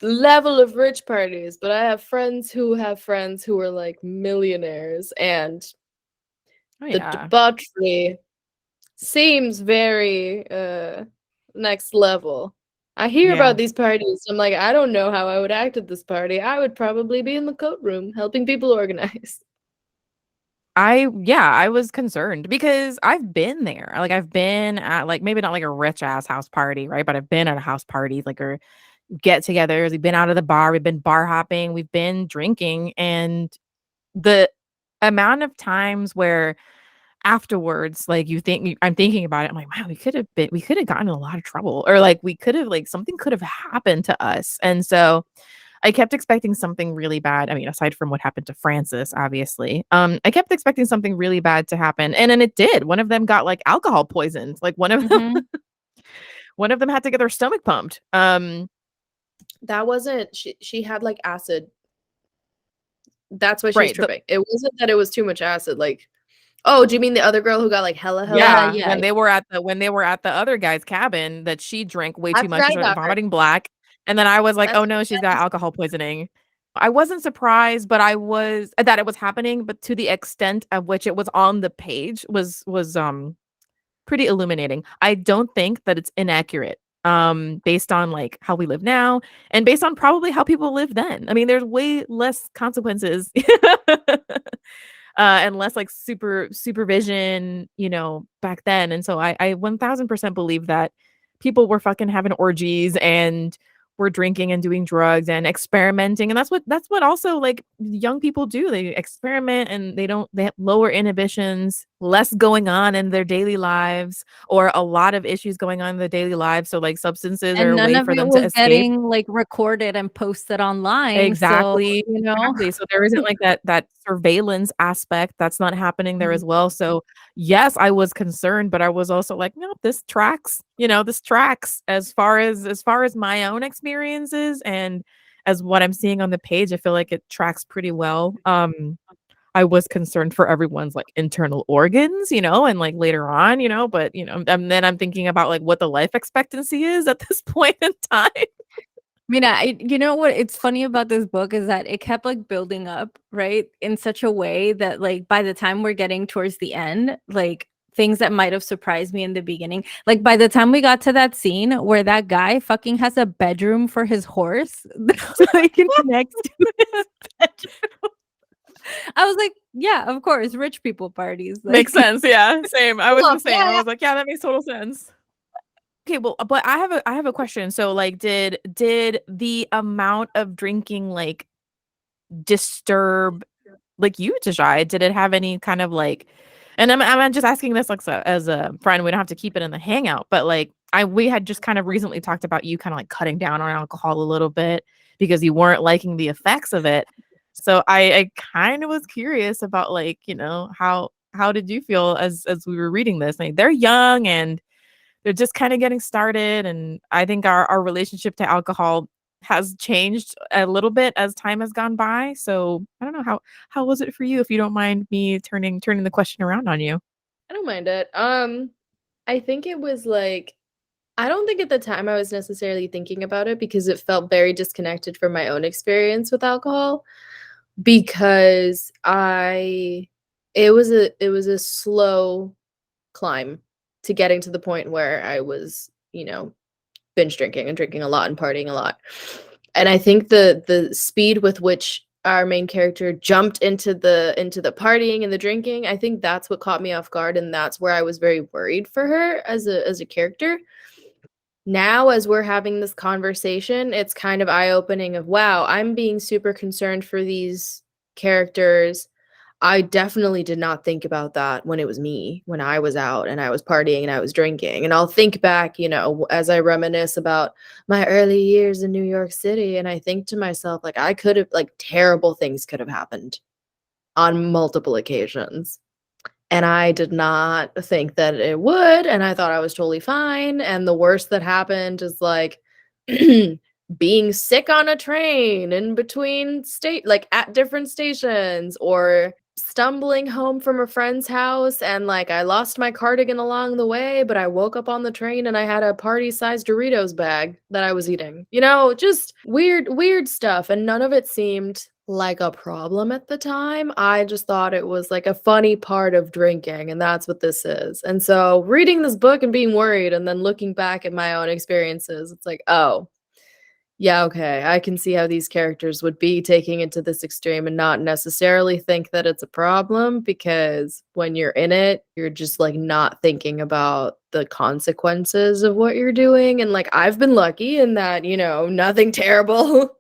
level of rich parties, but I have friends who are like millionaires, and Oh the yeah. debauchery seems very next level. I hear Yeah. about these parties. I'm like, I don't know how I would act at this party. I would probably be in the coat room helping people organize. I was concerned because I've been there. Like I've been at like maybe not like a rich ass house party, right? But I've been at a house party, like or get-togethers. We've been out of the bar, we've been bar hopping, we've been drinking, and the amount of times where afterwards, like I'm thinking about it, I'm like, wow, we could have gotten in a lot of trouble, or like we could have like something could have happened to us. And so I kept expecting something really bad. I mean, aside from what happened to Francis, obviously. I kept expecting something really bad to happen. And then it did. One of them got like alcohol poisoned. Like Mhm. one of them had to get their stomach pumped. That wasn't she had like acid. That's why she was Right. tripping. It wasn't that it was too much acid. Like, oh, do you mean the other girl who got like hella Yeah, Yeah, yeah. when they were at the other guy's cabin, that she drank way I too much, forgot she started about her. vomiting black, and then I was like, I "Oh, no, she's got forgot. alcohol poisoning." I wasn't surprised, but I was that it was happening, but to the extent of which it was on the page was pretty illuminating. I don't think that it's inaccurate, based on, like, how we live now and based on probably how people lived then. I mean, there's way less consequences and less like supervision, back then. And so I 1000% believe that people were fucking having orgies and were drinking and doing drugs and experimenting. And that's what also like young people do. They experiment and they have lower inhibitions, less going on in their daily lives, or a lot of issues going on in their daily lives. So like substances are And a none way of for it them to was escape. getting like recorded and posted online. So, Exactly, exactly. So there isn't like that surveillance aspect that's not happening there Mhm. as well. So yes, I was concerned, but I was also like, no, this tracks. This tracks as far as my own experiences and as what I'm seeing on the page. I feel like it tracks pretty well. I was concerned for everyone's like internal organs, and like later on, but and then I'm thinking about like what the life expectancy is at this point in time. I mean, you know what? It's funny about this book is that it kept like building up, right? In such a way that like by the time we're getting towards the end, like things that might have surprised me in the beginning, like by the time we got to that scene where that guy fucking has a bedroom for his horse that's like next to his bedroom. I was like, yeah, of course, rich people parties. Makes Like, sense, yeah, same. I was Oh, the same. I yeah. was like, "Yeah, that makes total sense." Okay, well, but I have a question. So, like, did the amount of drinking, like, disturb, like, you, Tajai? Did it have any kind of, like and I'm just asking this, like, so as a friend, we don't have to keep it in the hangout, but, like, we had just kind of recently talked about you kinda, like, cutting down on alcohol a little bit because you weren't liking the effects of it. So I kinda was curious about, like, how did you feel as we were reading this? Like, they're young and they're just kinda getting started, and I think our relationship to alcohol has changed a little bit as time has gone by. So, I don't know, how was it for you, if you don't mind me turning the question around on you? I don't mind it. I think it was like I don't think at the time I was necessarily thinking about it because it felt very disconnected from my own experience with alcohol because I it was a slow climb to getting to the point where I was, binge drinking and drinking a lot and partying a lot. And I think the speed with which our main character jumped into the partying and the drinking, I think that's what caught me off guard, and that's where I was very worried for her as a character. now as we're having this conversation, it's kind of eye-opening of, wow, I'm being super concerned for these characters. I definitely did not think about that when it was me, when I was out and I was partying and I was drinking. And I'll think back, you know, as I reminisce about my early years in New York City, and I think to myself, like, I could have, like, terrible things could have happened on multiple occasions. And I did not think that it would, and I thought I was totally fine, and the worst that happened is, like, being sick on a train in between state like, at different stations, or stumbling home from a friend's house and, like, I lost my cardigan along the way, but I woke up on the train and I had a party-sized Doritos bag that I was eating. You know, just weird stuff, and none of it seemed like a problem at the time. I just thought it was, like, a funny part of drinking, and that's what this is. And so reading this book and being worried and then looking back at my own experiences, it's like, "Oh, yeah, okay, I can see how these characters would be taking it to this extreme and not necessarily think that it's a problem, because when you're in it, you're just, like, not thinking about the consequences of what you're doing." And, like, I've been lucky in that, you know, nothing terrible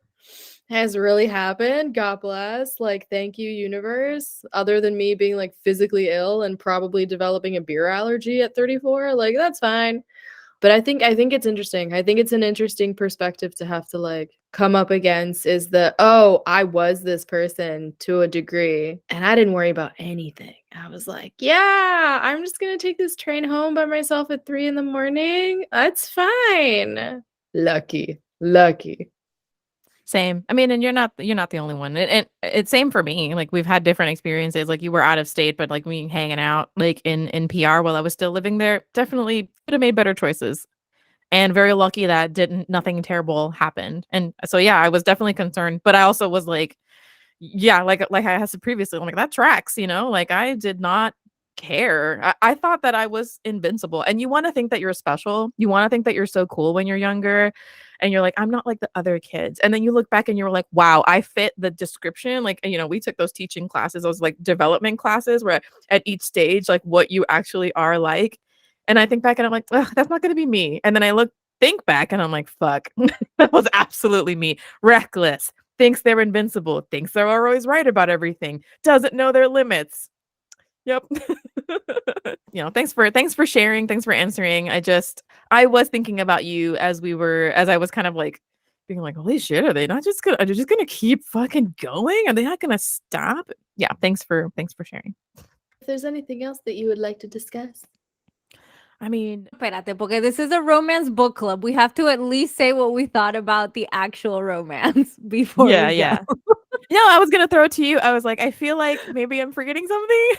has really happened, God bless, like, thank you, universe, other than me being, like, physically ill and probably developing a beer allergy at 34, like, that's fine. But I think it's interesting. I think it's an interesting perspective to have to, like, come up against, is the, "Oh, I was this person to a degree, and I didn't worry about anything." I was like, "Yeah, I'm just gonna take this train home by myself at 3 in the morning. That's fine." Lucky, lucky. Same. I mean, and you're not the only one. And it's same for me. Like we've had different experiences. Like you were out of state, but like me hanging out like in PR while I was still living there, definitely could have made better choices. And very lucky that didn't nothing terrible happened. And so yeah, I was definitely concerned, but I also was like, yeah, like I had said previously, I'm like, that tracks, you know? Like I did not care. I thought that I was invincible. And you want to think that you're special. You want to think that you're so cool when you're younger. And you're like, I'm not like the other kids. And then you look back and you're like, wow, I fit the description. Like, you know, we took those teaching classes, those like development classes where at each stage, like what you actually are like. And I think back and I'm like, ugh, that's not gonna be me. And then think back and I'm like, fuck, that was absolutely me. Reckless, thinks they're invincible, thinks they're always right about everything, doesn't know their limits. Yep. You know, thanks for sharing, thanks for answering. I was thinking about you as I was kind of like being like, holy shit, are they just gonna keep fucking going? Are they not gonna stop? Yeah, thanks for sharing. If there's anything else that you would like to discuss. I mean, Espérate, porque this is a romance book club. We have to at least say what we thought about the actual romance before we yeah. go. No, I was gonna throw it to you. I was like, I feel like maybe I'm forgetting something.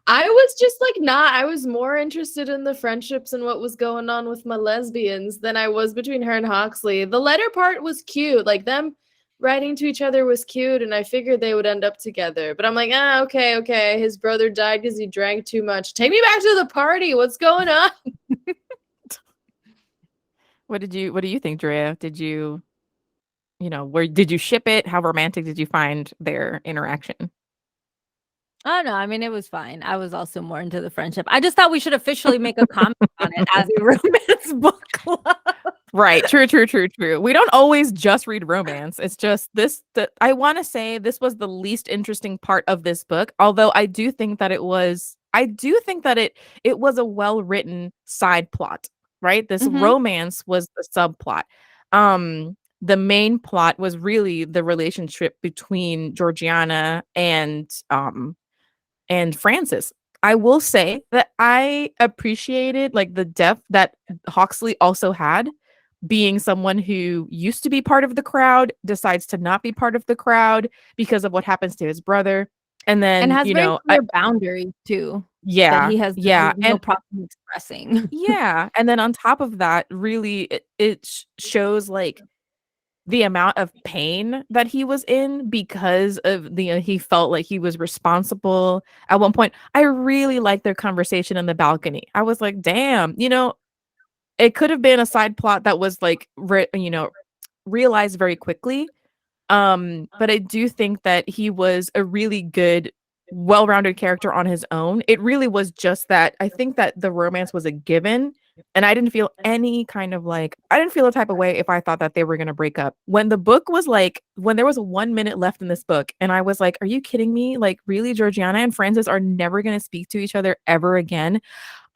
I was just like not. I was more interested in the friendships and what was going on with my lesbians than I was between her and Huxley. The letter part was cute. Like them writing to each other was cute, and I figured they would end up together. But I'm like, okay. His brother died because he drank too much. Take me back to the party. What's going on? What do you think, Drea? Did you ship it? How romantic did you find their interaction? Oh no, I mean it was fine. I was also more into the friendship. I just thought we should officially make a comment on it as a romance book club. Right. True. We don't always just read romance. It's just I want to say this was the least interesting part of this book, although I do think that it was a well-written side plot, right? This Mhm. romance was the subplot. The main plot was really the relationship between Georgiana and Francis. I will say that I appreciated like the depth that Hawksley also had, being someone who used to be part of the crowd, decides to not be part of the crowd because of what happens to his brother. And And then, has very clear boundaries too that yeah, he has yeah. no problem expressing. Yeah. And then on top of that, really, it shows like the amount of pain that he was in because of he felt like he was responsible at one point. I really liked their conversation in the balcony. I was like, damn, it could have been a side plot that was like realized very quickly. But I do think that he was a really good, well-rounded character on his own. It really was just that I think that the romance was a given And I didn't feel any kind of like I didn't feel a type of way if I thought that they were gonna break up. When the book was like when there was 1 minute left in this book, and I was like, "Are you kidding me? Like, really, Georgiana and Francis are never gonna speak to each other ever again?"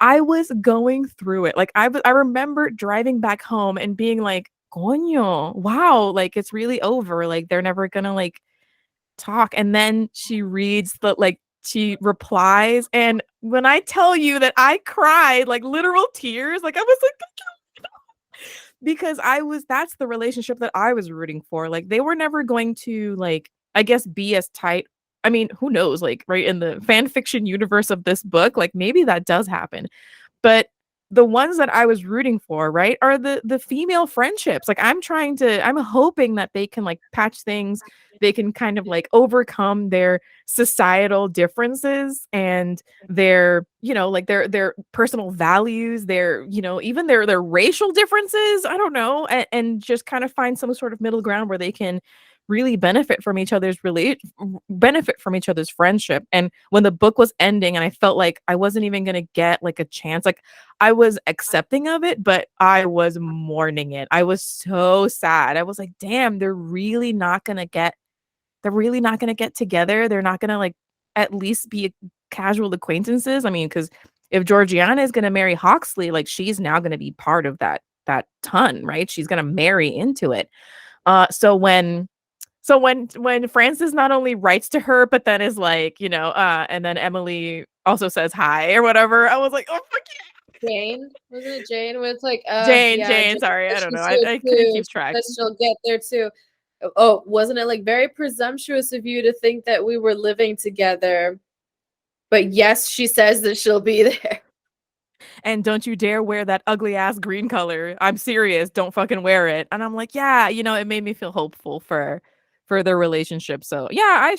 I was going through it. Like, I remember driving back home and being like, "Coño, wow, like, it's really over. Like, they're never gonna, like, talk." And then she reads the like she replies, and when I tell you that I cried, like, literal tears, like, I was like because I was that's the relationship that I was rooting for. Like, they were never going to, like, I guess, be as tight. I mean, who knows, like, right, in the fan fiction universe of this book, like, maybe that does happen. But the ones that I was rooting for, right, are the female friendships. Like, I'm hoping that they can, like, patch things. They can kind of, like, overcome their societal differences and their, like, their personal values, their, even their racial differences, I don't know, and just kind of find some sort of middle ground where they can really benefit from each other's friendship. And when the book was ending and I felt like I wasn't even going to get like a chance, like I was accepting of it, but I was mourning it. I was so sad. I was like, damn, they're really not going to get together. They're not going to, like, at least be casual acquaintances. I mean, cuz if Georgiana is going to marry Hawksley, like, she's now going to be part of that ton, right? She's going to marry into it. So when Francis not only writes to her, but then is like, and then Emily also says hi or whatever, I was like, oh fuck Jane, wasn't it Jane? Where it's like, yeah. Jane, yeah, Jane, Jane sorry, I says don't know. she's I, here I couldn't too. keep She track. says she'll get there too. Oh, wasn't it like very presumptuous of you to think that we were living together? But yes, she says that she'll be there. And don't you dare wear that ugly ass green color. I'm serious. Don't fucking wear it. And I'm like, yeah, it made me feel hopeful for their relationship. So yeah, I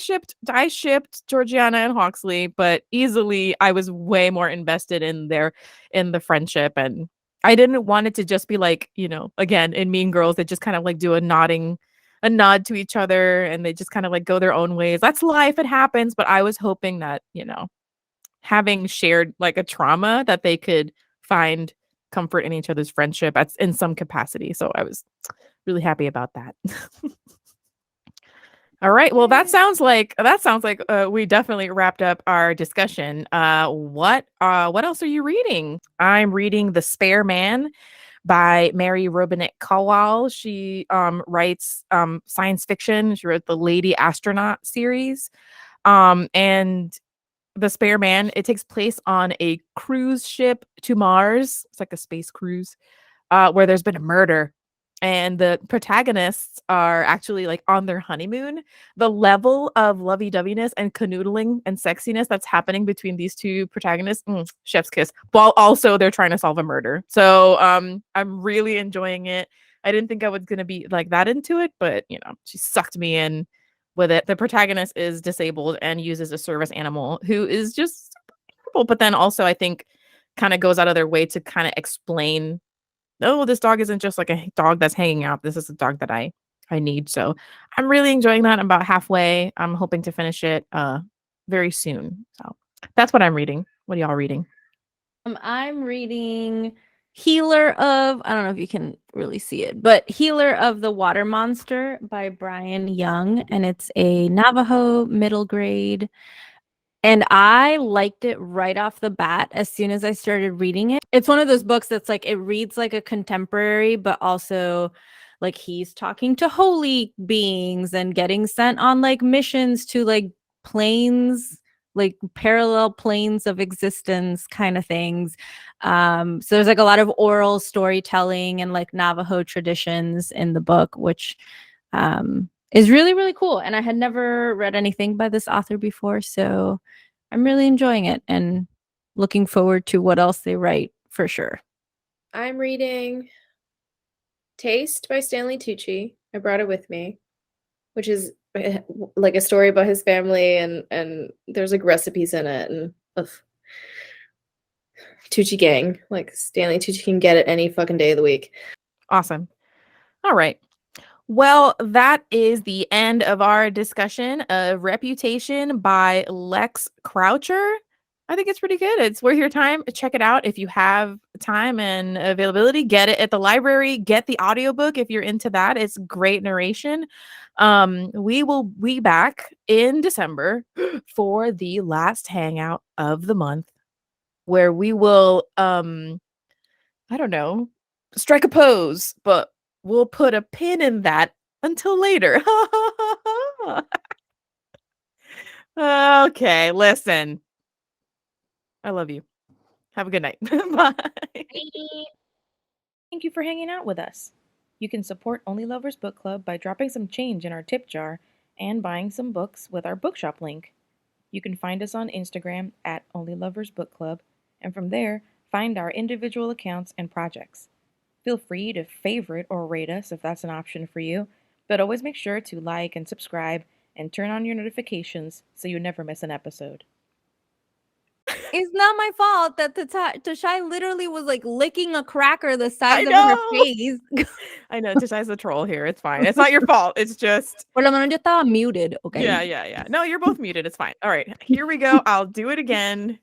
shipped Georgiana and Hawksley, but easily I was way more invested in the friendship. And I didn't want it to just be like, again, in Mean Girls, they just kind of like do a nod to each other and they just kind of like go their own ways. That's life. It happens. But I was hoping that, having shared like a trauma, that they could find comfort in each other's friendship in some capacity. So I was really happy about that. All right. Well, that sounds like we definitely wrapped up our discussion. What else are you reading? I'm reading The Spare Man by Mary Robinette Kowal. She writes science fiction. She wrote the Lady Astronaut series. And The Spare Man, it takes place on a cruise ship to Mars. It's like a space cruise, where there's been a murder. And the protagonists are actually like on their honeymoon. The level of lovey-doveyness and canoodling and sexiness that's happening between these two protagonists, chef's kiss. While also they're trying to solve a murder. So I'm really enjoying it. I didn't think I was gonna be like that into it, but she sucked me in with it. The protagonist is disabled and uses a service animal who is just terrible, but then also I think kind of goes out of their way to kind of explain, "Oh, this dog isn't just like a dog that's hanging out. This is a dog that I need." So I'm really enjoying that. I'm about halfway. I'm hoping to finish it very soon. So that's what I'm reading. What are y'all reading? I'm reading Healer of, I don't know if you can really see it, but Healer of the Water Monster by Brian Young. And it's a Navajo middle grade. And I liked it right off the bat as soon as I started reading it. It's one of those books that's like, it reads like a contemporary, but also like he's talking to holy beings and getting sent on like missions to like planes, like parallel planes of existence kind of things. So there's like a lot of oral storytelling and like Navajo traditions in the book, which is really, really cool. And I had never read anything by this author before. So I'm really enjoying it and looking forward to what else they write for sure. I'm reading Taste by Stanley Tucci. I brought it with me, which is like a story about his family, and there's like recipes in it, and ugh. Tucci gang, like Stanley Tucci can get it any fucking day of the week. Awesome. All right. Well, that is the end of our discussion of Reputation by Lex Croucher. I think it's pretty good. It's worth your time. Check it out if you have time and availability. Get it at the library. Get the audiobook if you're into that. It's great narration. We will be back in December for the last hangout of the month where we will I don't know, strike a pose, but we'll put a pin in that until later. Okay, listen. I love you. Have a good night. Bye. Thank you for hanging out with us. You can support Only Lovers Book Club by dropping some change in our tip jar and buying some books with our bookshop link. You can find us on Instagram at Only Lovers Book Club, and from there, find our individual accounts and projects. Feel free to favorite or rate us if that's an option for you, but always make sure to like and subscribe and turn on your notifications so you never miss an episode. It's not my fault that Tashai literally was like licking a cracker the size of her know! face. I know, Tashai's the troll here. It's fine. It's not your fault. It's just. Por lo menos yo estaba muted, okay? Yeah. No, you're both muted. It's fine. All right, here we go. I'll do it again.